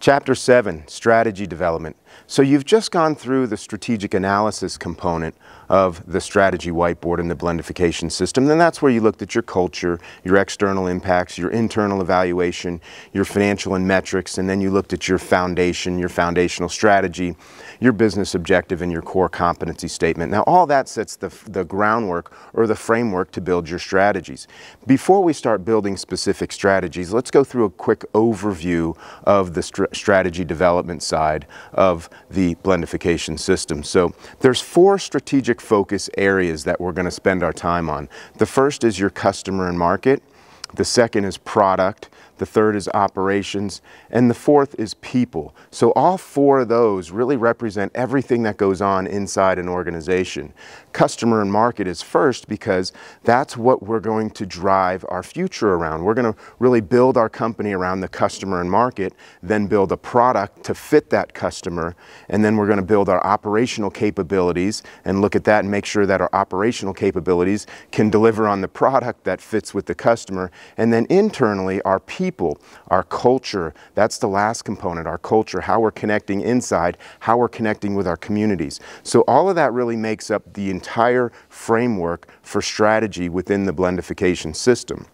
Chapter 7, Strategy Development. So you've just gone through the strategic analysis component of the strategy whiteboard and the blendification system. Then that's where you looked at your culture, your external impacts, your internal evaluation, your financial and metrics, and then you looked at your foundation, your foundational strategy, your business objective, and your core competency statement. Now all that sets the groundwork or the framework to build your strategies. Before we start building specific strategies, let's go through a quick overview of the strategy development side of the blendification system. So there's 4 strategic focus areas that we're going to spend our time on. The first is your customer and market. The second is product. The third is operations. And the fourth is people. So all 4 of those really represent everything that goes on inside an organization. Customer and market is first because that's what we're going to drive our future around. We're going to really build our company around the customer and market, then build a product to fit that customer, and then we're going to build our operational capabilities and look at that and make sure that our operational capabilities can deliver on the product that fits with the customer. And then internally, our people, our culture, that's the last component, our culture, how we're connecting inside, how we're connecting with our communities. So all of that really makes up the entire framework for strategy within the blendification system.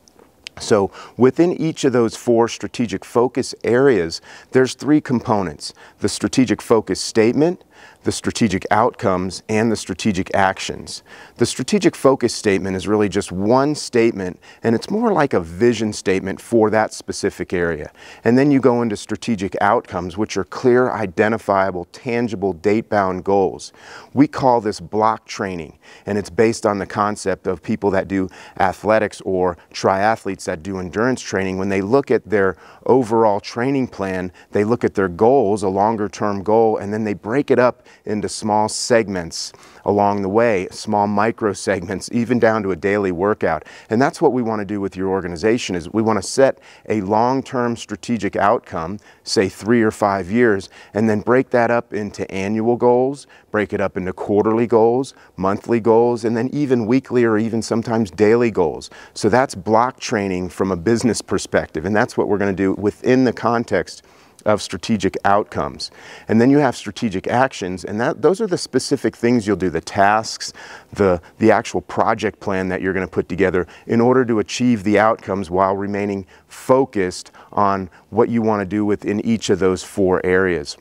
So within each of those 4 strategic focus areas, there's 3 components: the strategic focus statement, the strategic outcomes, and the strategic actions. The strategic focus statement is really just one statement, and it's more like a vision statement for that specific area. And then you go into strategic outcomes, which are clear, identifiable, tangible, date-bound goals. We call this block training, and it's based on the concept of people that do athletics or triathletes that do endurance training. When they look at their overall training plan, they look at their goals, a longer-term goal, and then they break it up into small segments along the way, small micro segments, even down to a daily workout. And that's what we want to do with your organization, is we want to set a long-term strategic outcome, say 3 or 5 years, and then break that up into annual goals, break it up into quarterly goals, monthly goals, and then even weekly or even sometimes daily goals. So that's block training from a business perspective, and that's what we're going to do within the context of strategic outcomes. And then you have strategic actions, and those are the specific things you'll do, the tasks, the actual project plan that you're going to put together in order to achieve the outcomes while remaining focused on what you want to do within each of those 4 areas.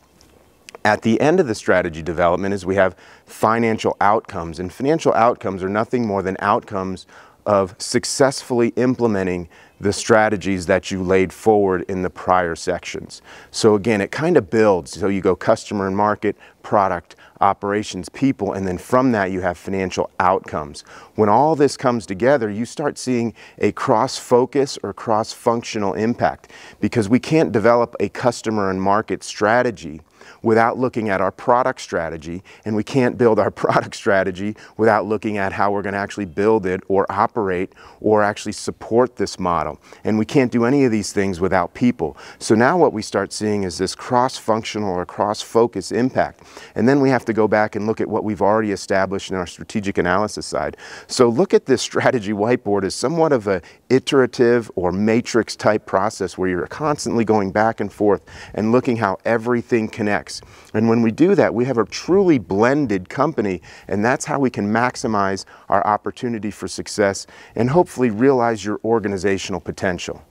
At the end of the strategy development is we have financial outcomes, and financial outcomes are nothing more than outcomes of successfully implementing the strategies that you laid forward in the prior sections. So again, it kind of builds. So you go customer and market, product, operations, people, and then from that you have financial outcomes. When all this comes together, you start seeing a cross-focus or cross-functional impact, because we can't develop a customer and market strategy without looking at our product strategy, and we can't build our product strategy without looking at how we're going to actually build it or operate or actually support this model. And we can't do any of these things without people. So now what we start seeing is this cross-functional or cross-focus impact. And then we have to go back and look at what we've already established in our strategic analysis side. So look at this strategy whiteboard as somewhat of an iterative or matrix type process where you're constantly going back and forth and looking how everything connects. And when we do that, we have a truly blended company, and that's how we can maximize our opportunity for success and hopefully realize your organizational potential.